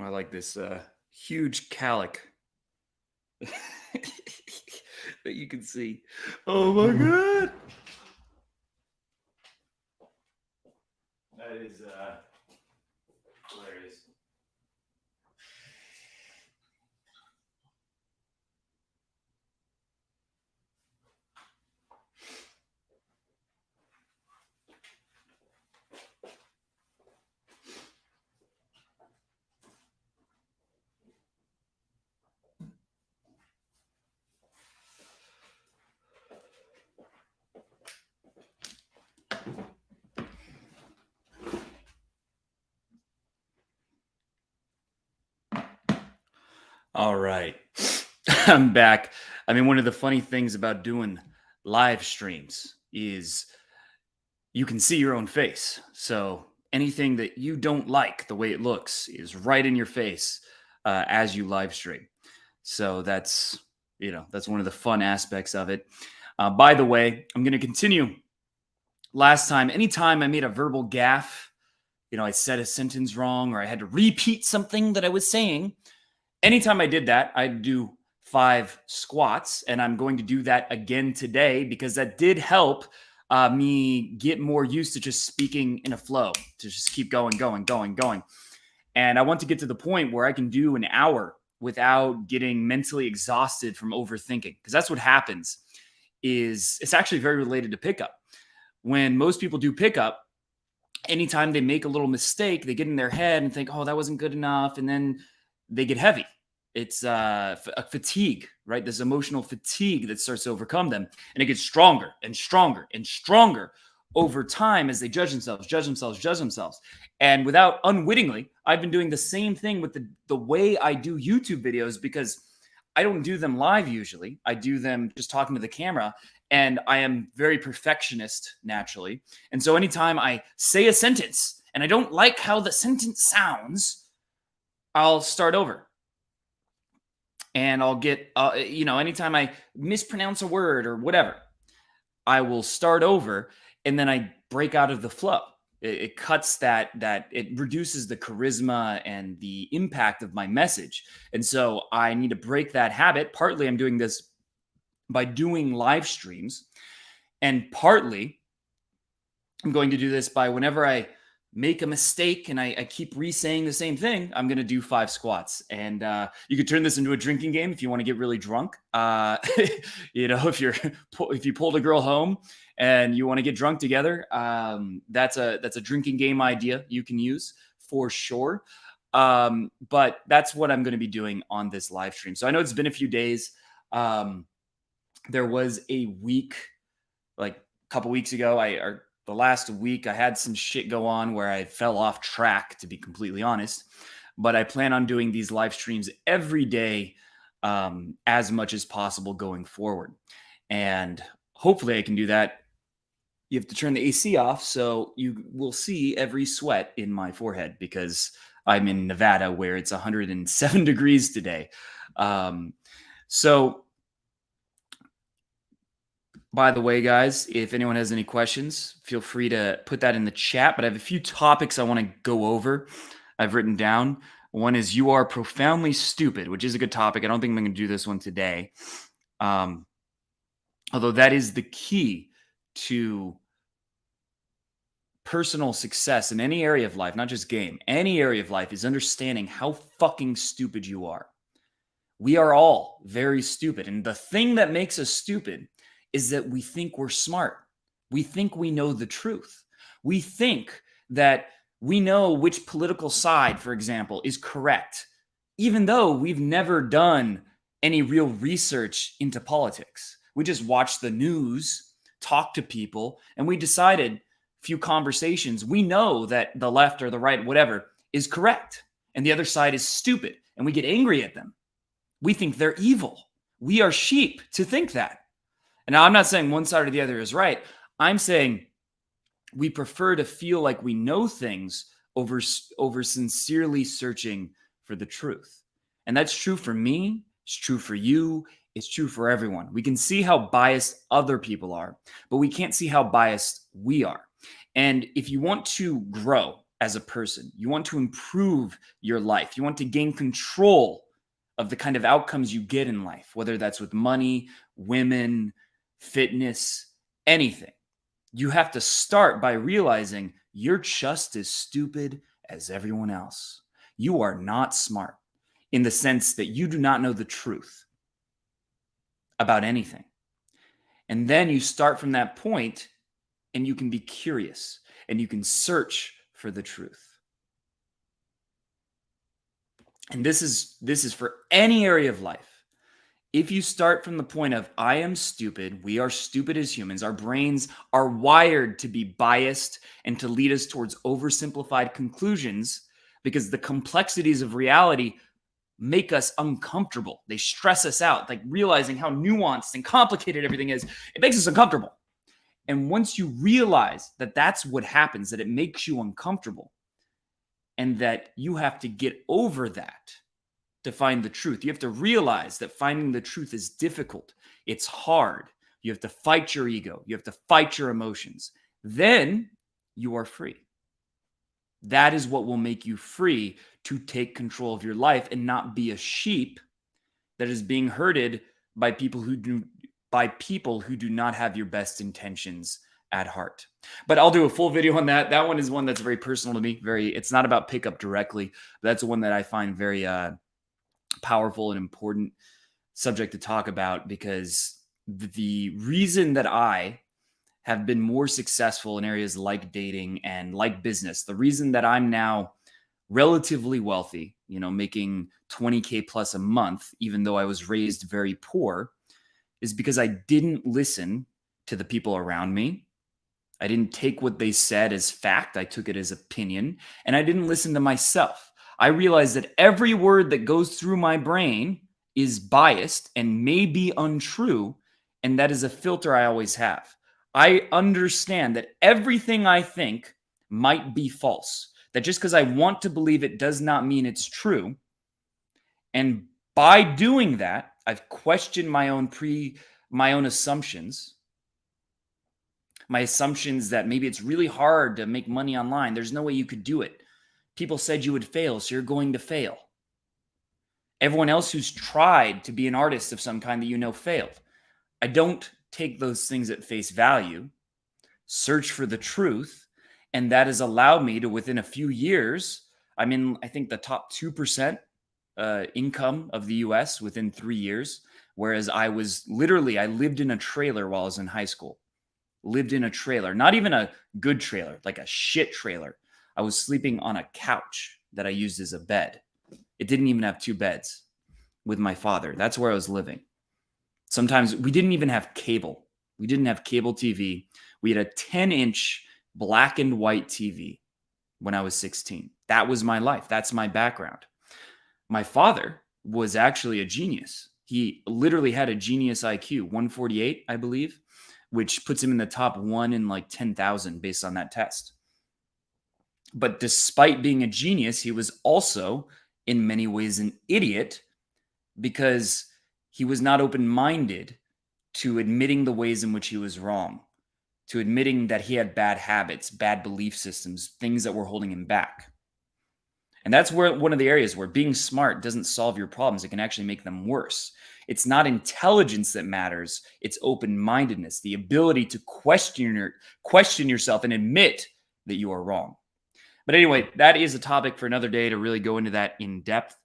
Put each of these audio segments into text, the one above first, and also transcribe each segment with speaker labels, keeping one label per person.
Speaker 1: I like this huge calic that you can see. Oh my god. That is hilarious. All right. I'm back. I mean, one of the funny things about doing live streams is you can see your own face. So anything that you don't like the way it looks is right in your face as you live stream. So that's one of the fun aspects of it. By the way, I'm going to continue. Last time, anytime I made a verbal gaffe, I said a sentence wrong or I had to repeat something that I was saying. Anytime I did that, I'd do 5 squats, and I'm going to do that again today because that did help me get more used to just speaking in a flow, to just keep going, going, going, going. And I want to get to the point where I can do an hour without getting mentally exhausted from overthinking, because that's what happens. It's actually very related to pickup. When most people do pickup, anytime they make a little mistake, they get in their head and think, "Oh, that wasn't good enough," and then they get heavy. It's a fatigue, right? This emotional fatigue that starts to overcome them, and it gets stronger and stronger and stronger over time as they judge themselves, judge themselves, judge themselves. And without unwittingly, I've been doing the same thing with the way I do YouTube videos, because I don't do them live usually. I do them just talking to the camera, and I am very perfectionist naturally. And so anytime I say a sentence and I don't like how the sentence sounds, I'll start over. And I'll get, anytime I mispronounce a word or whatever, I will start over, and then I break out of the flow. It cuts it reduces the charisma and the impact of my message. And so I need to break that habit. Partly I'm doing this by doing live streams, and partly I'm going to do this by whenever I make a mistake and I keep re-saying the same thing, I'm going to do 5 squats. And you could turn this into a drinking game if you want to get really drunk. If you pulled a girl home and you want to get drunk together, that's a drinking game idea you can use for sure. But that's what I'm going to be doing on this live stream. So I know it's been a few days. There was a week, like a couple weeks ago, the last week, I had some shit go on where I fell off track, to be completely honest. But I plan on doing these live streams every day, as much as possible going forward. And hopefully I can do that. You have to turn the AC off, so you will see every sweat in my forehead, because I'm in Nevada where it's 107 degrees today. So by the way, guys, if anyone has any questions, feel free to put that in the chat. But I have a few topics I want to go over. I've written down. One is "You are profoundly stupid," which is a good topic. I don't think I'm going to do this one today. Although that is the key to personal success in any area of life, not just game, any area of life, is understanding how fucking stupid you are. We are all very stupid. And the thing that makes us stupid is that we think we're smart. We think we know the truth. We think that we know which political side, for example, is correct, even though we've never done any real research into politics. We just watch the news, talk to people, and we decided, a few conversations, we know that the left or the right, whatever, is correct, and the other side is stupid, and we get angry at them. We think they're evil. We are sheep to think that. And now I'm not saying one side or the other is right. I'm saying we prefer to feel like we know things over sincerely searching for the truth. And that's true for me. It's true for you. It's true for everyone. We can see how biased other people are, but we can't see how biased we are. And if you want to grow as a person. You want to improve your life. You want to gain control of the kind of outcomes you get in life, whether that's with money, women, fitness, anything. You have to start by realizing you're just as stupid as everyone else. You are not smart in the sense that you do not know the truth about anything. And then you start from that point and you can be curious and you can search for the truth. And this is for any area of life. If you start from the point of I am stupid, we are stupid as humans, our brains are wired to be biased and to lead us towards oversimplified conclusions because the complexities of reality make us uncomfortable. They stress us out. Like realizing how nuanced and complicated everything is, it makes us uncomfortable. And once you realize that that's what happens, that it makes you uncomfortable, and that you have to get over that to find the truth. You have to realize that finding the truth is difficult. It's hard. You have to fight your ego. You have to fight your emotions. Then you are free. That is what will make you free to take control of your life and not be a sheep that is being herded by people who do not have your best intentions at heart. But I'll do a full video on that. That one is one that's very personal to me. It's not about pickup directly, but that's one that I find very powerful and important subject to talk about, because the reason that I have been more successful in areas like dating and like business, the reason that I'm now relatively wealthy, making 20K plus a month, even though I was raised very poor, is because I didn't listen to the people around me. I didn't take what they said as fact. I took it as opinion, and I didn't listen to myself. I realized that every word that goes through my brain is biased and may be untrue, and that is a filter I always have. I understand that everything I think might be false, that just because I want to believe it does not mean it's true. And by doing that, I've questioned my own assumptions. My assumptions that maybe it's really hard to make money online. There's no way you could do it. People said you would fail, so you're going to fail. Everyone else who's tried to be an artist of some kind that failed. I don't take those things at face value, search for the truth, and that has allowed me to, within a few years, I'm in, I think, the top 2% income of the US within 3 years, whereas I lived in a trailer while I was in high school. Lived in a trailer, not even a good trailer, like a shit trailer. I was sleeping on a couch that I used as a bed. It didn't even have 2 beds with my father. That's where I was living. Sometimes we didn't even have cable. We didn't have cable TV. We had a 10-inch black and white TV when I was 16. That was my life. That's my background. My father was actually a genius. He literally had a genius IQ, 148, I believe, which puts him in the top 1 in like 10,000 based on that test. But despite being a genius, he was also in many ways an idiot, because he was not open-minded to admitting the ways in which he was wrong, to admitting that he had bad habits, bad belief systems, things that were holding him back. And that's where one of the areas where being smart doesn't solve your problems. It can actually make them worse. It's not intelligence that matters. It's open-mindedness, the ability to question yourself and admit that you are wrong. But anyway, that is a topic for another day to really go into that in depth.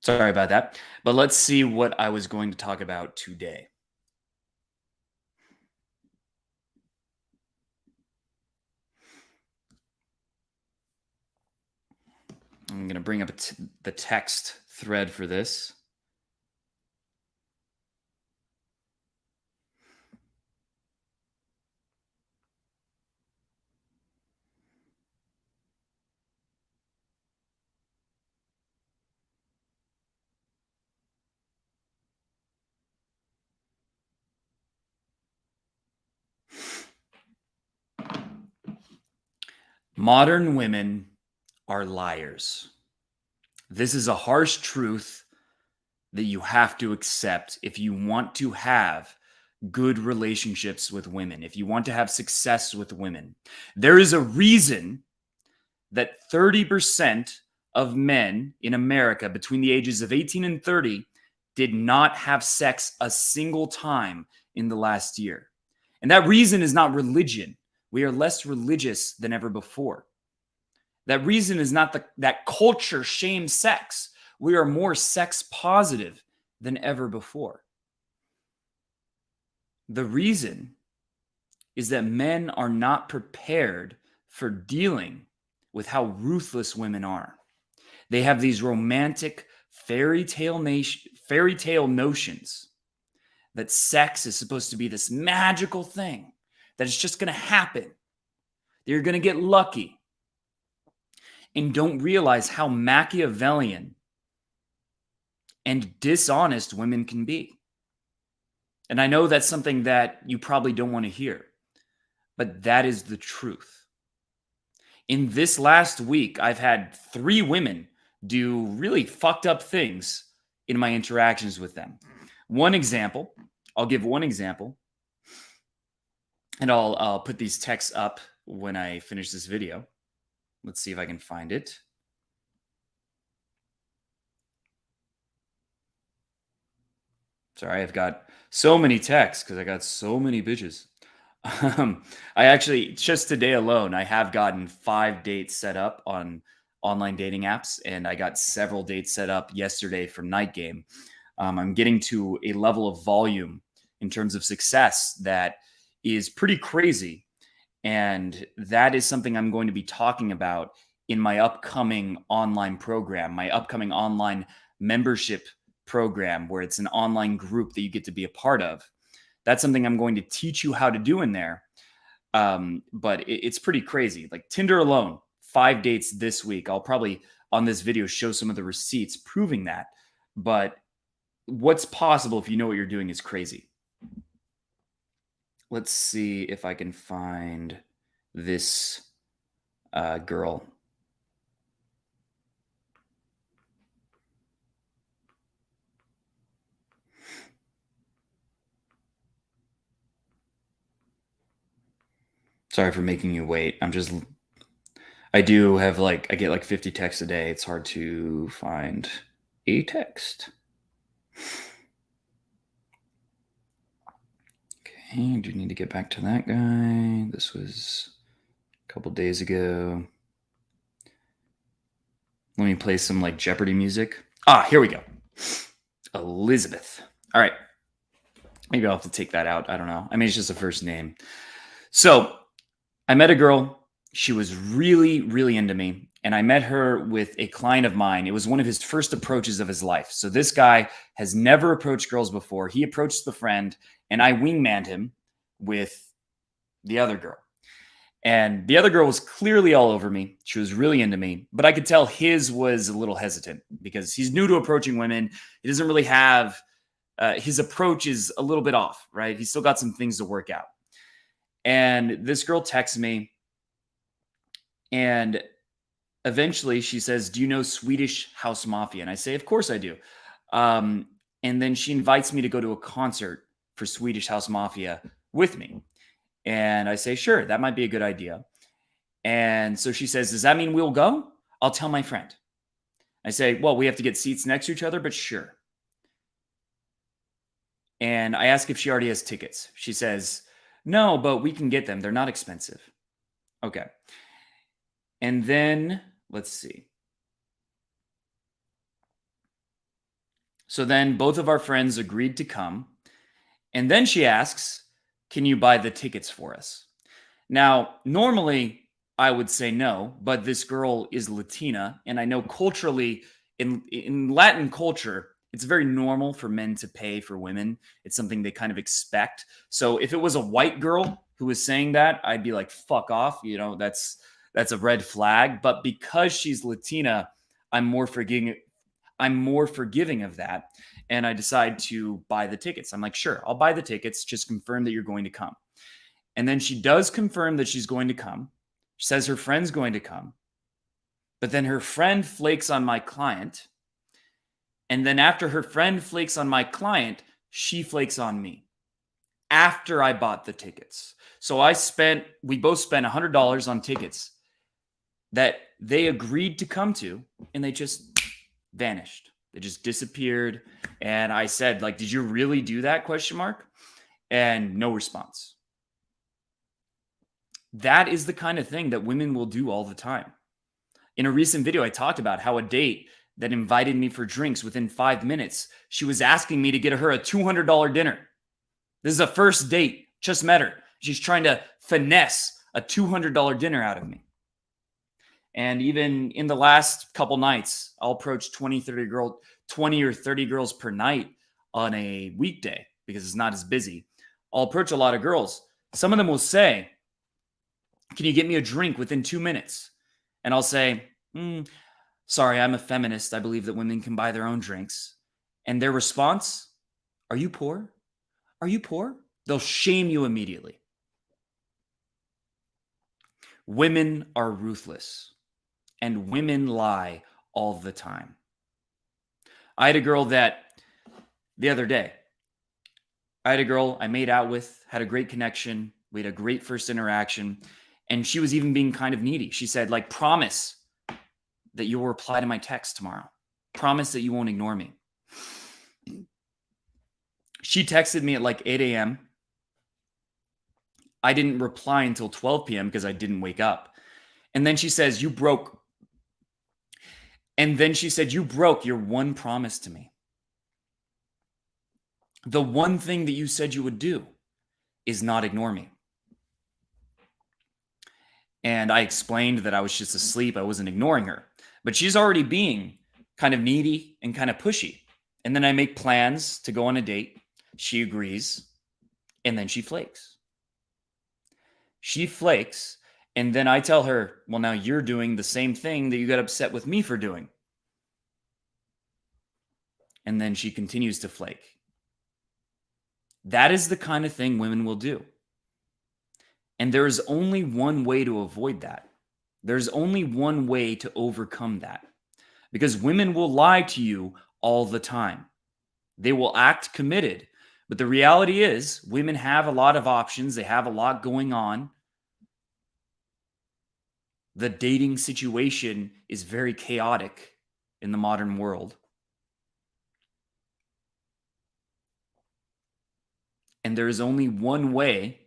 Speaker 1: Sorry about that. But let's see what I was going to talk about today. I'm going to bring up the text thread for this. Modern women are liars. This is a harsh truth that you have to accept if you want to have good relationships with women, if you want to have success with women. There is a reason that 30% of men in America between the ages of 18 and 30 did not have sex a single time in the last year. And that reason is not religion. We are less religious than ever before. That reason is not that culture shames sex. We are more sex positive than ever before. The reason is that men are not prepared for dealing with how ruthless women are. They have these romantic fairy tale notions that sex is supposed to be this magical thing, that it's just going to happen, that you're going to get lucky, and don't realize how Machiavellian and dishonest women can be. And I know that's something that you probably don't want to hear, but that is the truth. In this last week, I've had 3 women do really fucked up things in my interactions with them. I'll give one example, and I'll put these texts up when I finish this video. Let's see if I can find it. Sorry, I've got so many texts because I got so many bitches. I actually, just today alone, I have gotten 5 dates set up on online dating apps, and I got several dates set up yesterday for Night Game. I'm getting to a level of volume in terms of success that is pretty crazy. And that is something I'm going to be talking about in my upcoming online program, my upcoming online membership program, where it's an online group that you get to be a part of. That's something I'm going to teach you how to do in there. But it's pretty crazy. Like Tinder alone, 5 dates this week. I'll probably on this video show some of the receipts proving that. But what's possible if you know what you're doing is crazy. Let's see if I can find this girl. Sorry for making you wait. I get like 50 texts a day. It's hard to find a text. Okay, do need to get back to that guy. This was a couple days ago. Let me play some like Jeopardy music. Here we go. Elizabeth. All right. Maybe I'll have to take that out. I don't know. I mean, it's just a first name. So I met a girl. She was really, really into me. And I met her with a client of mine. It was one of his first approaches of his life. So this guy has never approached girls before. He approached the friend, and I wingmanned him with the other girl. And the other girl was clearly all over me. She was really into me, but I could tell his was a little hesitant because he's new to approaching women. He doesn't really have, his approach is a little bit off, right? He's still got some things to work out. And this girl texts me, and eventually she says, "Do you know Swedish House Mafia?" And I say, "Of course I do." And then she invites me to go to a concert for Swedish House Mafia with me. And I say, "Sure, that might be a good idea." And so she says, "Does that mean we'll go?" "I'll tell my friend." I say, "Well, we have to get seats next to each other, but sure." And I ask if she already has tickets. She says, "No, but we can get them. They're not expensive." Okay. And then let's see. So then both of our friends agreed to come. And then she asks, "Can you buy the tickets for us?" Now, normally I would say no, but this girl is Latina. And I know culturally, in Latin culture, it's very normal for men to pay for women. It's something they kind of expect. So if it was a white girl who was saying that, I'd be like, fuck off. You know, that's a red flag. But because she's Latina, I'm more forgiving. I'm more forgiving of that. And I decide to buy the tickets. I'm like, sure, I'll buy the tickets. Just confirm that you're going to come. And then she does confirm that she's going to come. She says her friend's going to come. But then her friend flakes on my client. And then after her friend flakes on my client, she flakes on me after I bought the tickets. So we both spent $100 on tickets that they agreed to come to, and they just vanished. They just disappeared. And I said, like, did you really do that? Question mark. And no response. That is the kind of thing that women will do all the time. In a recent video, I talked about how a date that invited me for drinks within 5 minutes, she was asking me to get her a $200 dinner. This is a first date, just met her. She's trying to finesse a $200 dinner out of me. And even in the last couple nights, I'll approach 20 or 30 girls per night on a weekday because it's not as busy. I'll approach a lot of girls. Some of them will say, can you get me a drink within 2 minutes? And I'll say, sorry, I'm a feminist. I believe that women can buy their own drinks. And their response, are you poor? Are you poor? They'll shame you immediately. Women are ruthless, and women lie all the time. I had a girl that the other day, I made out with, had a great connection. We had a great first interaction. And she was even being kind of needy. She said, like, promise that you will reply to my text tomorrow. Promise that you won't ignore me. She texted me at like 8 a.m. I didn't reply until 12 p.m. because I didn't wake up. And then she says, you broke. And then she said, you broke your one promise to me. The one thing that you said you would do is not ignore me. And I explained that I was just asleep. I wasn't ignoring her. But she's already being kind of needy and kind of pushy. And then I make plans to go on a date. She agrees. And then she flakes. She flakes. And then I tell her, well, now you're doing the same thing that you got upset with me for doing. And then she continues to flake. That is the kind of thing women will do. And there is only one way to avoid that. There's only one way to overcome that. Because women will lie to you all the time. They will act committed. But the reality is, women have a lot of options. They have a lot going on. The dating situation is very chaotic in the modern world. And there is only one way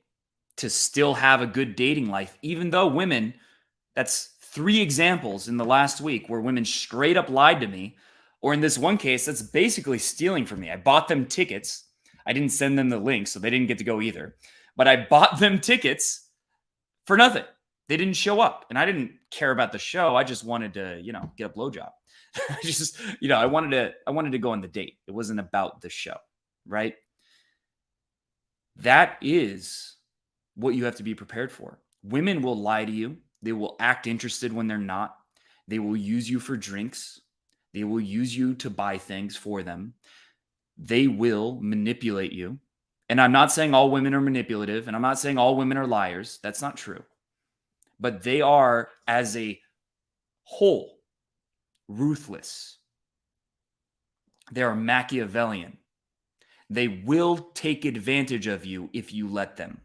Speaker 1: to still have a good dating life, even though women, that's 3 examples in the last week where women straight up lied to me. Or in this one case, that's basically stealing from me. I bought them tickets. I didn't send them the link, so they didn't get to go either. But I bought them tickets for nothing. They didn't show up. And I didn't care about the show. I just wanted to, get a blowjob. I wanted to go on the date. It wasn't about the show, right? That is what you have to be prepared for. Women will lie to you. They will act interested when they're not. They will use you for drinks. They will use you to buy things for them. They will manipulate you. And I'm not saying all women are manipulative, and I'm not saying all women are liars. That's not true. But they are, as a whole, ruthless. They are Machiavellian. They will take advantage of you if you let them.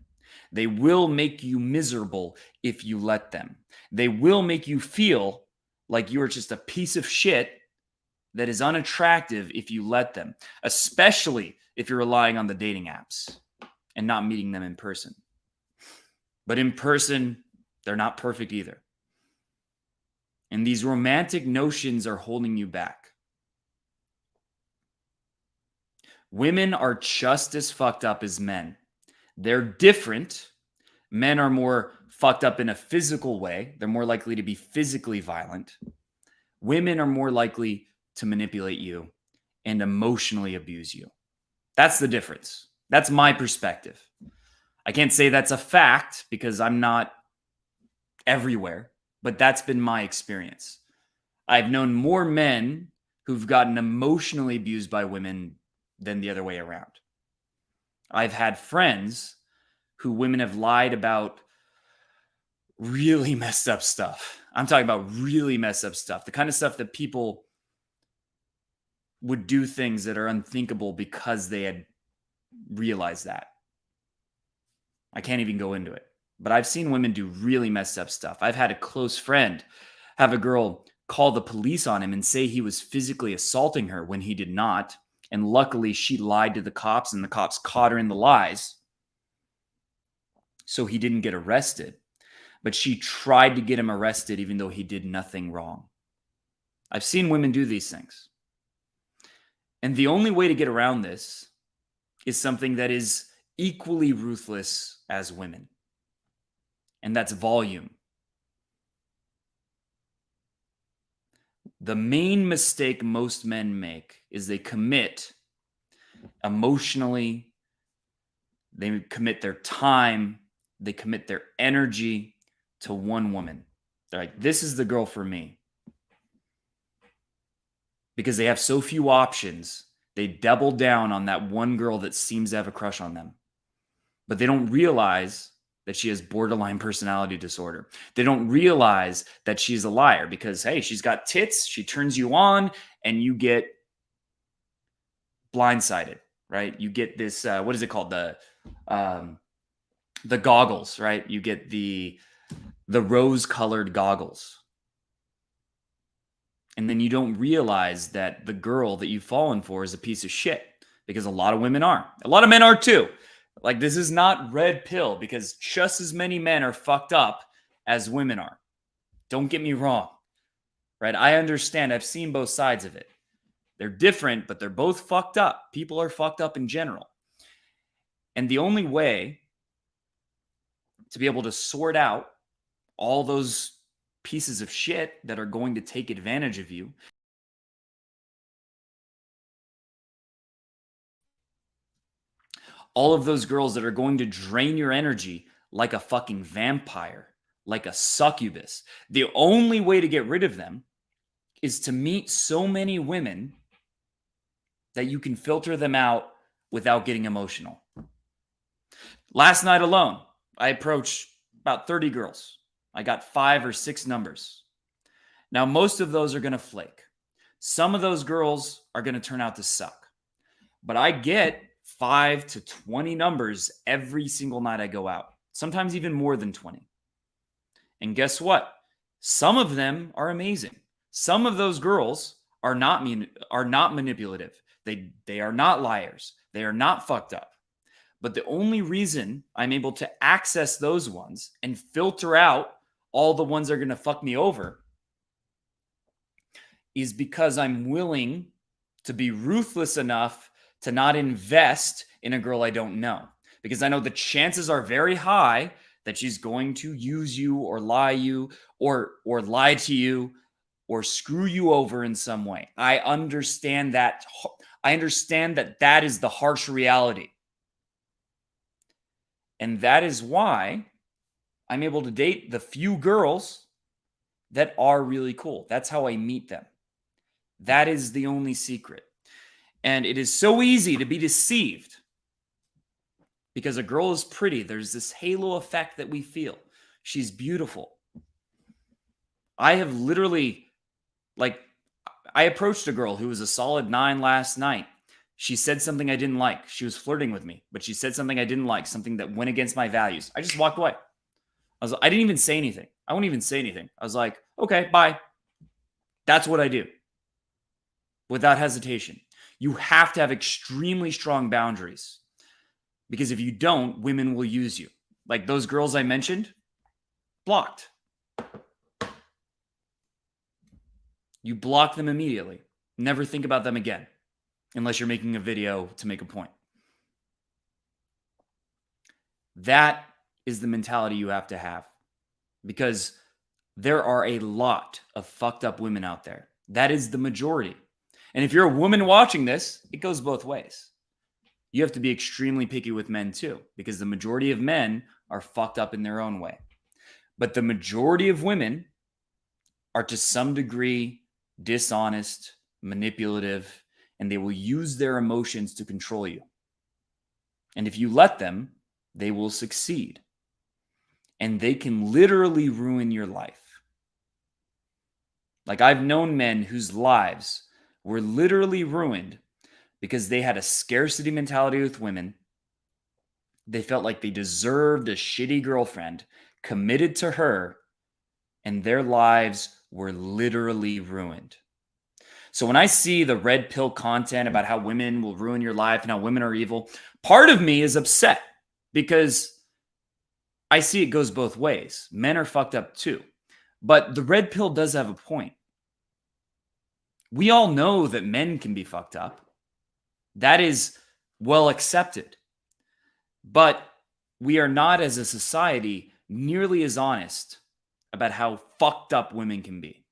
Speaker 1: They will make you miserable if you let them. They will make you feel like you are just a piece of shit that is unattractive if you let them, especially if you're relying on the dating apps and not meeting them in person. But in person, they're not perfect either. And these romantic notions are holding you back. Women are just as fucked up as men. They're different. Men are more fucked up in a physical way. They're more likely to be physically violent. Women are more likely to manipulate you and emotionally abuse you. That's the difference. That's my perspective. I can't say that's a fact because I'm not everywhere, but that's been my experience. I've known more men who've gotten emotionally abused by women than the other way around. I've had friends who women have lied about really messed up stuff. I'm talking about really messed up stuff, the kind of stuff that people would do things that are unthinkable because they had realized that. I can't even go into it. But I've seen women do really messed up stuff. I've had a close friend have a girl call the police on him and say he was physically assaulting her when he did not. And luckily, she lied to the cops, and the cops caught her in the lies. So he didn't get arrested. But she tried to get him arrested even though he did nothing wrong. I've seen women do these things. And the only way to get around this is something that is equally ruthless as women. And that's volume. The main mistake most men make is they commit emotionally, they commit their time, they commit their energy to one woman. They're like, this is the girl for me. Because they have so few options, they double down on that one girl that seems to have a crush on them. But they don't realize that she has borderline personality disorder. They don't realize that she's a liar because, hey, she's got tits, she turns you on, and you get blindsided, right? You get this, what is it called? The goggles, right? You get the rose-colored goggles. And then you don't realize that the girl that you've fallen for is a piece of shit, because a lot of women are. A lot of men are too. Like, this is not red pill, because just as many men are fucked up as women are. Don't get me wrong, right? I understand. I've seen both sides of it. They're different, but they're both fucked up. People are fucked up in general. And the only way to be able to sort out all those pieces of shit that are going to take advantage of you, all of those girls that are going to drain your energy like a fucking vampire, like a succubus, the only way to get rid of them is to meet so many women that you can filter them out without getting emotional. Last night alone, I approached about 30 girls. I got 5 or 6 numbers. Now, most of those are going to flake. Some of those girls are going to turn out to suck. But I get 5 to 20 numbers every single night I go out. Sometimes even more than 20. And guess what? Some of them are amazing. Some of those girls are not manipulative. They are not liars. They are not fucked up. But the only reason I'm able to access those ones and filter out all the ones that are going to fuck me over is because I'm willing to be ruthless enough to not invest in a girl I don't know. Because I know the chances are very high that she's going to use you or lie to you or screw you over in some way. I understand that. I understand that is the harsh reality. And that is why I'm able to date the few girls that are really cool. That's how I meet them. That is the only secret. And it is so easy to be deceived because a girl is pretty. There's this halo effect that we feel. She's beautiful. I have literally, I approached a girl who was a solid 9 last night. She said something I didn't like. She was flirting with me, but she said something I didn't like, something that went against my values. I just walked away. I didn't even say anything. I wouldn't even say anything. I was like, okay, bye. That's what I do. Without hesitation. You have to have extremely strong boundaries, because if you don't, women will use you. Like those girls I mentioned, blocked. You block them immediately. Never think about them again, unless you're making a video to make a point. That is the mentality you have to have, because there are a lot of fucked up women out there. That is the majority. And if you're a woman watching this, it goes both ways. You have to be extremely picky with men too, because the majority of men are fucked up in their own way. But the majority of women are to some degree dishonest, manipulative, and they will use their emotions to control you. And if you let them, they will succeed. And they can literally ruin your life. Like, I've known men whose lives were literally ruined because they had a scarcity mentality with women. They felt like they deserved a shitty girlfriend, committed to her, and their lives were literally ruined. So when I see the red pill content about how women will ruin your life and how women are evil, part of me is upset because I see it goes both ways. Men are fucked up too. But the red pill does have a point. We all know that men can be fucked up. That is well accepted. But we are not, as a society, nearly as honest about how fucked up women can be.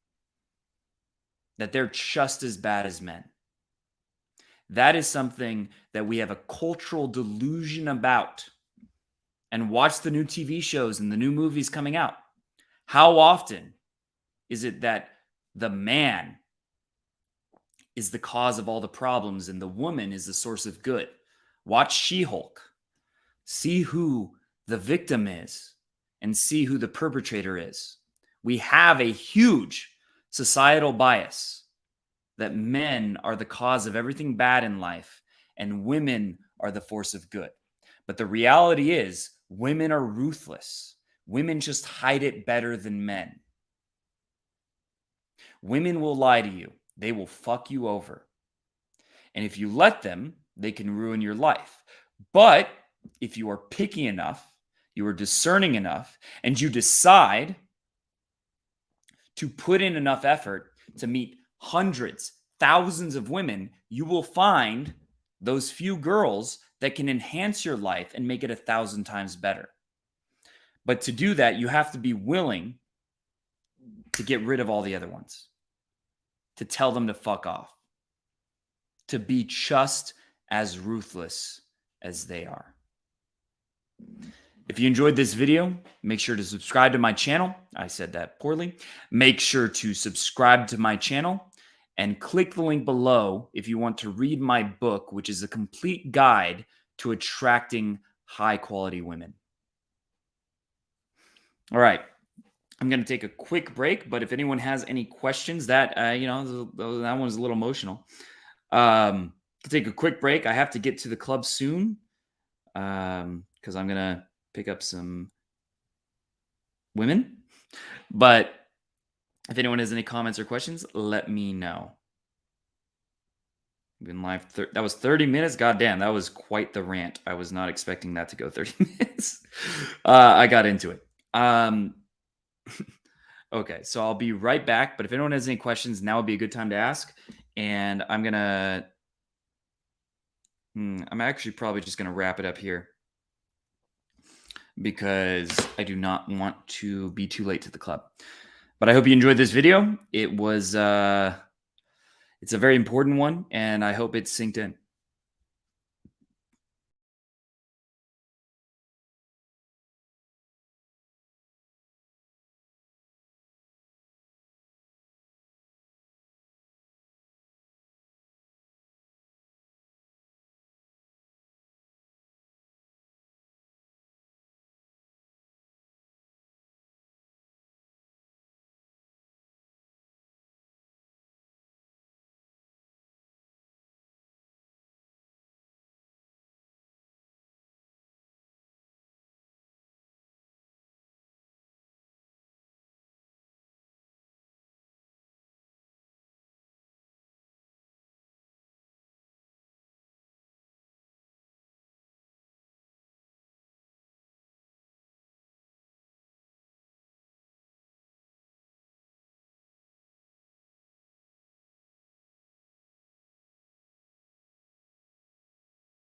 Speaker 1: That they're just as bad as men. That is something that we have a cultural delusion about. And watch the new TV shows and the new movies coming out. How often is it that the man is the cause of all the problems and the woman is the source of good? Watch She-Hulk. See who the victim is and see who the perpetrator is. We have a huge societal bias that men are the cause of everything bad in life and women are the force of good. But the reality is, women are ruthless. Women just hide it better than men. Women will lie to you. They will fuck you over. And if you let them, they can ruin your life. But if you are picky enough, you are discerning enough, and you decide to put in enough effort to meet hundreds, thousands of women, you will find those few girls that can enhance your life and make it 1,000 times better. But to do that, you have to be willing to get rid of all the other ones, to tell them to fuck off, to be just as ruthless as they are. If you enjoyed this video, make sure to subscribe to my channel. I said that poorly. Make sure to subscribe to my channel and click the link below if you want to read my book, which is a complete guide to attracting high-quality women. All right. I'm going to take a quick break, but if anyone has any questions, that one's a little emotional. Take a quick break. I have to get to the club soon because I'm going to pick up some women. But if anyone has any comments or questions, let me know. Been live. That was 30 minutes. God damn, that was quite the rant. I was not expecting that to go 30 minutes. I got into it. Okay, so I'll be right back. But if anyone has any questions, now would be a good time to ask. And I'm actually probably just gonna wrap it up here because I do not want to be too late to the club. But I hope you enjoyed this video. It was it's a very important one, and I hope it synced in.